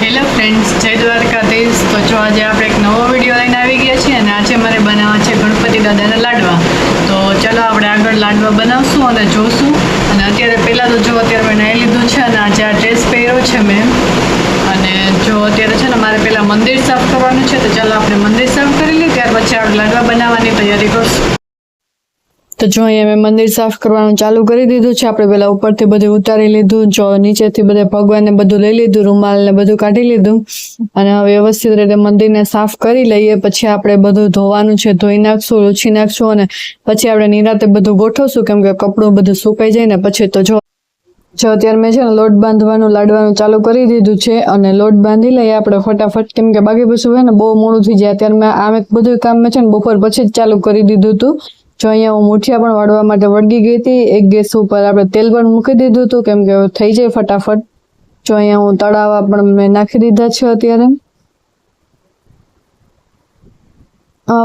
Hello friends, જય દ્વારકાધીશ. તો જો આજે આપણે એક નવો વિડીયો લઈને આવી ગયા છીએ અને આજે મારે બનાવવા છે ગણપતિ દાદાના લાડવા. તો ચાલો આપણે આગળ લાડવા બનાવશું અને જોશું. અને અત્યારે પહેલાં તો જો અત્યારે મેં નાહી લીધું છે અને આજે આ ડ્રેસ પહેર્યો છે મેં. અને જો અત્યારે છે ને મારે પહેલાં મંદિર સાફ કરવાનું છે, તો ચાલો આપણે મંદિર સાફ કરી લઈએ, ત્યાર પછી આપણે લાડવા બનાવવાની તૈયારી કરશું. તો જો અહીંયા મેં મંદિર સાફ કરવાનું ચાલુ કરી દીધું છે. આપણે પેલા ઉપરથી બધું ઉતારી લીધું, જો નીચેથી બધા ભગવાનને બધું લઈ લીધું, રૂમાલ ને બધું કાઢી લીધું અને હવે વ્યવસ્થિત રીતે મંદિરને સાફ કરી લઈએ. પછી આપણે બધું ધોવાનું છે, ધોઈ નાખશું, લૂછી નાખશું અને પછી આપણે નિરાતે બધું ગોઠવશું, કેમ કે કપડું બધું સુકાઈ જાય ને પછી. તો જો અત્યારે મેં છે ને લોટ બાંધવાનું લાડવાનું ચાલુ કરી દીધું છે અને લોટ બાંધી લઈએ આપણે ફટાફટ, કેમ કે બાકી પછી હોય ને બહુ મોડું થઈ જાય. અત્યારે મેં આમ બધું કામ મેં છે ને બપોર પછી જ ચાલુ કરી દીધું હતું. જો અહીંયા હું મુઠિયા પણ વાળવા માટે વળગી ગઈ હતી. એક ગેસ ઉપર આપણે તેલ પણ મૂકી દીધું હતું, કેમ કે થઈ જાય ફટાફટ. જો અહીંયા હું તળાવા પણ મેં નાખી દીધા છે અત્યારે.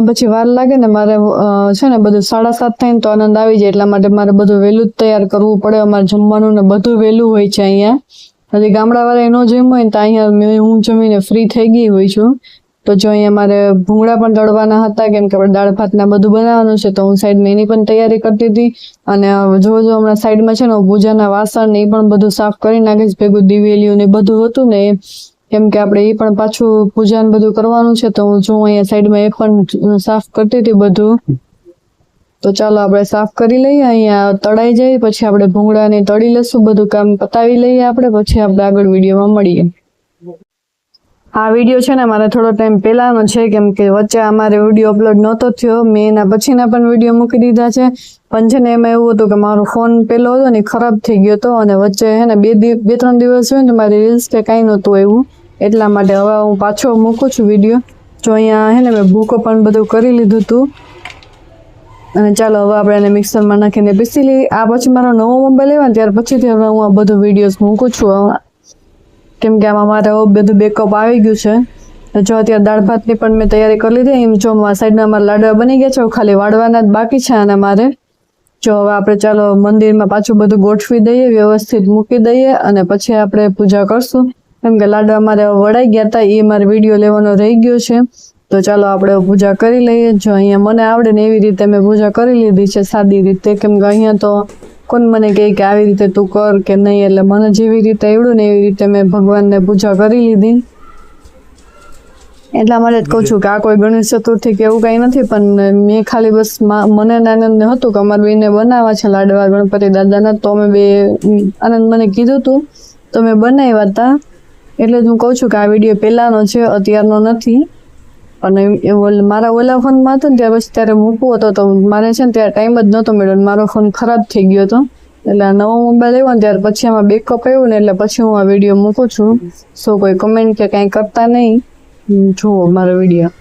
પછી વાર લાગે ને મારે છે ને બધું 7:30 થાય ને તો આનંદ આવી જાય, એટલા માટે મારે બધું વહેલું જ તૈયાર કરવું પડે. અમારે જમવાનું ને બધું વહેલું હોય છે અહીંયા. હજી ગામડાવાળા ન જમ્યું હોય ને તો અહીંયા હું જમીને ફ્રી થઈ ગઈ હોય છું. તો જો અહીંયા મારે ભૂંગળા પણ તળવાના હતા, કેમ કે આપણે દાળ ભાત ને બધું બનાવવાનું છે, તો હું સાઈડમાં એની પણ તૈયારી કરતી હતી. અને જો હમણાં સાઈડમાં છે ને પૂજાના વાસણ ને એ પણ બધું સાફ કરી નાખીશ, ભેગું દિવેલિયું ને બધું હતું ને, કેમ કે આપણે એ પણ પાછું પૂજાને બધું કરવાનું છે. તો હું જો અહીંયા સાઈડમાં એ પણ સાફ કરતી હતી બધું. તો ચાલો આપણે સાફ કરી લઈએ. અહીંયા તળાઈ જાય પછી આપણે ભૂંગળાને તળી લઈશું, બધું કામ પતાવી લઈએ આપણે, પછી આપણે આગળ વિડીયોમાં મળીએ. આ વિડીયો છે ને મારે થોડો ટાઈમ પહેલાનો છે, કેમ કે વચ્ચે અમારે વિડીયો અપલોડ નહોતો થયો. મેં એના પછીના પણ વિડીયો મૂકી દીધા છે, પણ છે ને એમાં એવું હતું કે મારો ફોન પેલો હતો ને ખરાબ થઈ ગયો હતો અને વચ્ચે હે ને 2-3 દિવસ હોય ને મારી રીલ્સ કે કાંઈ નહોતું આવ્યું, એટલા માટે હવે હું પાછો મૂકું છું વિડીયો. જો અહીંયા હે ને મેં ભૂકો પણ બધું કરી લીધું હતું અને ચાલો હવે આપણે એને મિક્સરમાં નાખીને પીસી લઈએ. આ પછી મારો નવો મોબાઈલ આવ્યો ને ત્યાર પછીથી હવે હું આ બધું વિડીયોઝ મૂકું છું, કેમ કે આમાં મારે બધું બેકઅપ આવી ગયું છે. જો અત્યારે દાળ ભાતની પણ મેં તૈયારી કરી લીધી. એમ જો સાઈડના મારા લાડવા બની ગયા છે, ખાલી વાળવાના જ બાકી છે અને મારે. જો હવે આપણે ચાલો મંદિરમાં પાછું બધું ગોઠવી દઈએ, વ્યવસ્થિત મૂકી દઈએ અને પછી આપણે પૂજા કરશું, કેમ કે લાડવા મારે વળાઈ ગયા હતા, એ મારે વિડીયો લેવાનો રહી ગયો છે. તો ચાલો આપણે પૂજા કરી લઈએ. જો અહીંયા મને આવડે ને એવી રીતે મેં પૂજા કરી લીધી છે, સાદી રીતે, કેમ કે અહીંયા તો કોણ મને કહે કે આવી રીતે તું કર કે નહીં, એટલે મને જેવી રીતે આવડ્યું ને એવી રીતે મેં ભગવાનને પૂજા કરી લીધી. એટલા માટે જ કહું છું કે આ કોઈ ગણેશ ચતુર્થી કે એવું કંઈ નથી, પણ મેં ખાલી બસ મને આનંદ હતું કે અમારે બેને બનાવવા છે લાડવા ગણપતિ દાદાના, તો અમે બે આનંદ મને કીધું હતું તો મેં બનાવ્યા હતા. એટલે જ હું કહું છું કે આ વિડીયો પહેલાનો છે, અત્યારનો નથી. અને મારા ઓલા ફોનમાં હતો ને ત્યારે મૂકવો હતો, તો મારે છે ને ત્યારે ટાઈમ જ નહોતો મળ્યો, મારો ફોન ખરાબ થઈ ગયો હતો. એટલે આ નવો મોબાઈલ આવ્યો ને ત્યારે પછી આમાં બેકઅપ આવ્યું ને એટલે પછી હું આ વિડીયો મૂકું છું. સો કોઈ કમેન્ટ કે કાંઈ કરતા નહીં, જુઓ મારો વિડીયો.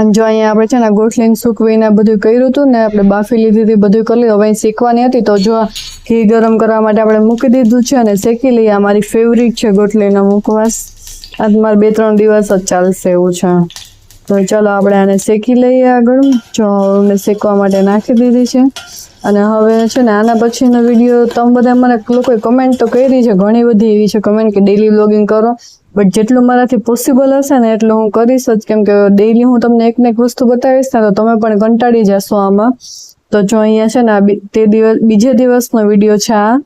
અને જો અહીંયા આપણે છે ને ગોઠલીને સૂકવીને બધું કર્યું હતું ને, આપણે બાફી લીધી હતી, બધું કરી લીધું. હવે શેકવાની હતી તો જો ઘી ગરમ કરવા માટે આપણે મૂકી દીધું છે અને શેકી લઈએ. આ મારી ફેવરિટ છે ગોઠલીનો મુખવાસ, આજ મારે 2-3 દિવસ જ ચાલશે એવું છે. તો ચાલો આપણે આને શેકી લઈએ આગળ. જો મેં શેકવા માટે નાખી દીધી છે અને હવે છે ને આના પછીનો વિડીયો તમે બધા મને લોકોએ કમેન્ટ તો કરી છે, ઘણી બધી એવી છે કમેન્ટ કે ડેલી વ્લોગિંગ કરો, બટ જેટલું મારાથી પોસિબલ હશે ને એટલું હું કરીશ જ, કેમ કે ડેઈલી હું તમને એક ને એક વસ્તુ બતાવીશ ને તો તમે પણ કંટાળી જશો આમાં. તો જો અહીંયા છે ને બીજે દિવસનો વિડીયો છે આ.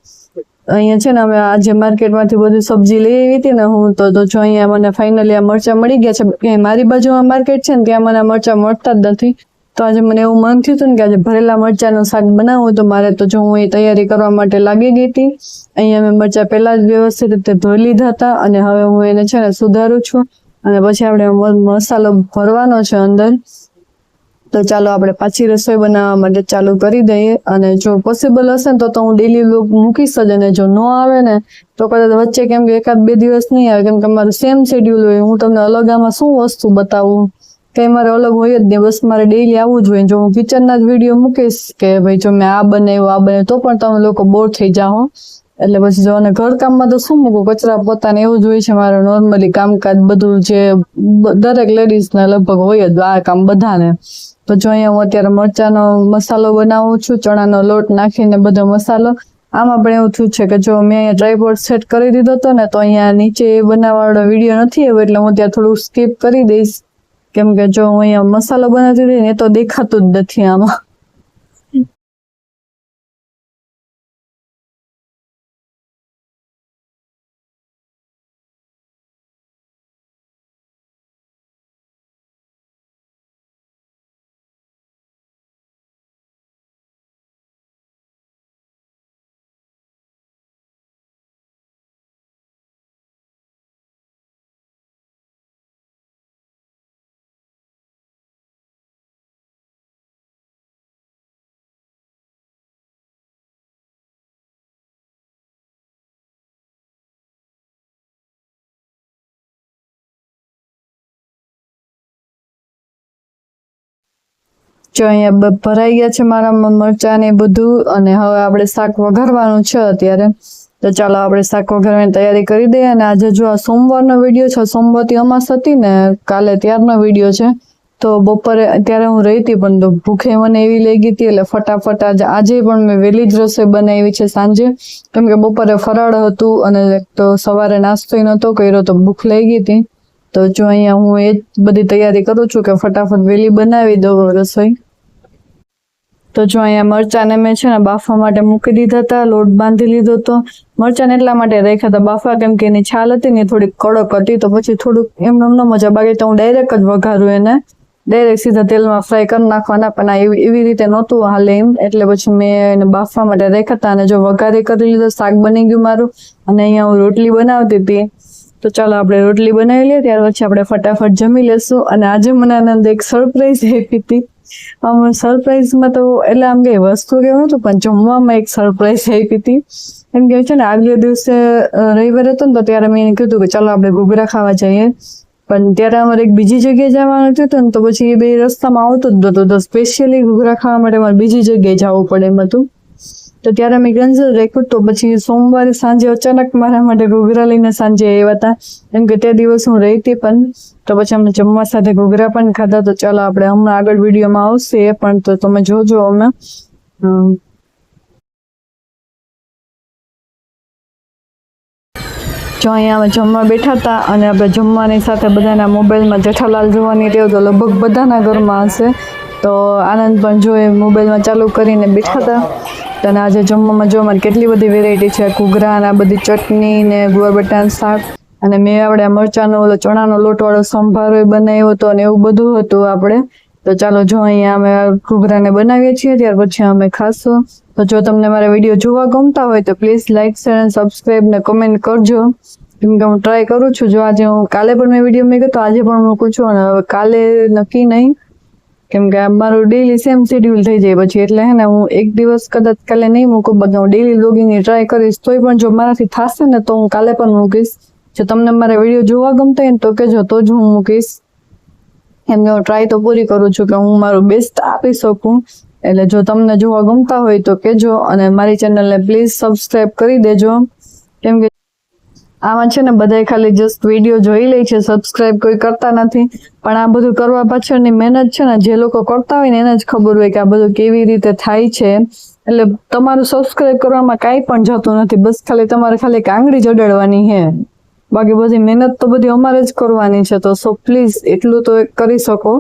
અહીંયા છે ને અમે આજે માર્કેટમાંથી બધું સબ્જી લઈ આવી હતી ને હું, તો જો અહીંયા મને ફાઇનલી આ મરચાં મળી ગયા છે. મારી બાજુમાં માર્કેટ છે ને ત્યાં મને આ મરચાં મળતા જ નથી, તો આજે મને એવું મન થયું હતું ને કે આજે ભરેલા મરચાંનું શાક બનાવવું તો મારે. તો જો હું એ તૈયારી કરવા માટે લાગી ગઈ હતી. અહીંયા મેં મરચાં પહેલા જ વ્યવસ્થિત રીતે ધોઈ લીધા હતા અને હવે હું એને છે ને સુધારું છું અને પછી આપણે મસાલો ભરવાનો છે અંદર. તો ચાલો આપણે પાછી રસોઈ બનાવવા માટે ચાલુ કરી દઈએ. અને જો પોસિબલ હશે ને તો હું ડેલી વ્લોગ મૂકીશ જ, અને જો ન આવે ને તો કદાચ વચ્ચે કેમ કે 1-2 દિવસ નહીં આવે, કેમ કે મારું સેમ શેડ્યુલ હોય. હું તમને અલગ આમાં શું વસ્તુ બતાવું, કઈ મારે અલગ હોય જ નહીં. બસ મારે ડેઈલી આવવું જ હોય. જો હું કિચનના જ વિડીયો મૂકીશ કે ભાઈ જો મેં આ બનાવ્યું તો પણ તમે લોકો બોર થઈ જાઓ. એટલે પછી જો અને ઘરકામમાં તો શું મૂકું, કચરા પોતાને એવું જ હોય છે મારે નોર્મલી કામકાજ બધું, જે દરેક લેડીઝને લગભગ હોય જ આ કામ બધાને. તો જો અહીંયા હું અત્યારે મરચાનો મસાલો બનાવું છું, ચણાનો લોટ નાખીને બધો મસાલો. આમાં પણ એવું થયું છે કે જો મેં અહીંયા ટ્રાયપોડ સેટ કરી દીધો હતો ને, તો અહીંયા નીચે બનાવવાળો વિડીયો નથી આવ્યો, એટલે હું ત્યાં થોડું સ્કીપ કરી દઈશ. કેમ કે જો હું અહીંયા મસાલો બનાવતી હતી ને એ તો દેખાતું જ નથી આમાં. જો અહીંયા ભરાઈ ગયા છે મારા મરચાં ને બધું, અને હવે આપણે શાક વઘારવાનું છે અત્યારે. તો ચાલો આપણે શાક વઘારવાની તૈયારી કરી દઈએ. અને આજે જો આ સોમવારનો વિડીયો છે, સોમવારથી અમાસ હતી ને કાલે, ત્યારનો વિડીયો છે. તો બપોરે અત્યારે હું રહી હતી, પણ તો ભૂખે મને એવી લઈ ગઈ હતી, એટલે ફટાફટ આજે પણ મેં વહેલી જ રસોઈ બનાવી છે સાંજે, કેમ કે બપોરે ફરાળ હતું અને તો સવારે નાસ્તો નહોતો કર્યો, તો ભૂખ લઈ ગઈ હતી. તો જો અહીંયા હું એ જ બધી તૈયારી કરું છું કે ફટાફટ વહેલી બનાવી દઉં રસોઈ. તો જો અહીંયા મરચાંને મેં છે ને બાફવા માટે મૂકી દીધા હતા, લોટ બાંધી લીધો હતો. મરચાંને એટલા માટે રાખ્યા હતા બાફવા, કેમ કે એની છાલ હતી ને થોડીક કડક હતી, તો પછી થોડુંક એમ ન મજા. બાકી તો હું ડાયરેક્ટ જ વઘારું એને, ડાયરેક્ટ સીધા તેલમાં ફ્રાય કરી નાખવાના, પણ આ એવી રીતે નહોતું હાલે એમ, એટલે પછી મેં એને બાફવા માટે રાખ્યા હતા. અને જો વઘારી કરી લીધો, શાક બની ગયું મારું. અને અહીંયા હું રોટલી બનાવતી હતી. તો ચાલો આપણે રોટલી બનાવી લઈએ, ત્યાર પછી આપણે ફટાફટ જમી લેશું. અને આજે મને આનંદ એક સરપ્રાઈઝ આપી હતી. સરપ્રાઈઝમાં તો એટલે આમ કઈ વસ્તુ કેવું હતું, પણ જમવામાં એક સરપ્રાઈઝ આપી હતી. એમ કે છે ને આગલે દિવસે રવિવાર હતો ને, તો ત્યારે મેં એને કીધું કે ચાલો આપણે ઘૂઘરા ખાવા જઈએ. પણ ત્યારે અમારે એક બીજી જગ્યાએ જવાનું હતું ને, તો પછી એ બે રસ્તામાં આવતું જ નતું, તો સ્પેશિયલી ઘૂઘરા ખાવા માટે મારે બીજી જગ્યાએ જવું પડે એમ હતું. તો ત્યારે મેં કેન્સલ રાખ્યું. તો પછી સોમવારે સાંજે અચાનક મારા માટે ઘૂઘરા લઈને સાંજે આવ્યા હતા, કેમ કે તે દિવસ હું રહી હતી પણ. તો પછી અમે જમવા સાથે ઘૂઘરા પણ ખાધા. તો ચાલો આપણે હમણાં આગળ વિડીયોમાં આવશે એ પણ, તો તમે જોજો. અમે જો અહીંયા અમે જમવા બેઠા હતા, અને આપણે જમવાની સાથે બધાના મોબાઈલમાં જેઠાલાલ જોવાની ટેવ તો લગભગ બધાના ઘરમાં હશે. તો આનંદ પણ જો એ મોબાઈલમાં ચાલુ કરીને બેઠા હતા. અને આજે જમવામાં જો અમારે કેટલી બધી વેરાયટી છે, ઘૂઘરા અને આ બધી ચટણી ને ગુવાર બટાનું શાક, અને મેં આપણે મરચાંનો ઓલો ચણાનો લોટવાળો સંભારો બનાવ્યો હતો, અને એવું બધું હતું આપણે. તો ચાલો જો અહીંયા અમે ઘૂઘરાને બનાવીએ છીએ, ત્યાર પછી અમે ખાશું. તો જો તમને મારા વિડીયો જોવા ગમતા હોય તો પ્લીઝ લાઇક, શેર અને સબસ્ક્રાઈબ ને કમેન્ટ કરજો, કેમ કે હું ટ્રાય કરું છું. જો આજે હું કાલે પણ મેં વિડીયો મૂક્યો તો આજે પણ મૂકું છું, અને હવે કાલે નક્કી નહીં, કેમ કે મારું ડેઈલી સેમ શેડ્યુલ થઈ જાય પછી. એટલે હે ને હું એક દિવસ કદાચ કાલે નહીં મૂકું, બધા હું ડેઈલી વ્લોગિંગની ટ્રાય કરીશ. તોય પણ જો મારાથી થશે ને તો હું કાલે પણ મૂકીશ. જો તમને મારા વિડીયો જોવા ગમતા હોય ને તો કહેજો, તો જ હું મૂકીશ. એમને હું ટ્રાય તો પૂરી કરું છું કે હું મારું બેસ્ટ આપી શકું. એટલે જો તમને જોવા ગમતા હોય તો કહેજો, અને મારી ચેનલને પ્લીઝ સબસ્ક્રાઈબ કરી દેજો, કેમ કે આમાં છે ને બધા ખાલી જસ્ટ વિડીયો જોઈ લે છે, સબસ્ક્રાઈબ કોઈ કરતા નથી. પણ આ બધું કરવા પાછળની મહેનત છે ને જે લોકો કરતા હોય ને એને જ ખબર હોય કે આ બધું કેવી રીતે થાય છે. એટલે તમારું સબસ્ક્રાઈબ કરવામાં કાંઈ પણ જતું નથી, બસ ખાલી તમારે ખાલી એક આંગળી જડાડવાની છે. બાકી બધી મહેનત તો બધી અમારે જ કરવાની છે. તો સો પ્લીઝ એટલું તો કરી શકો.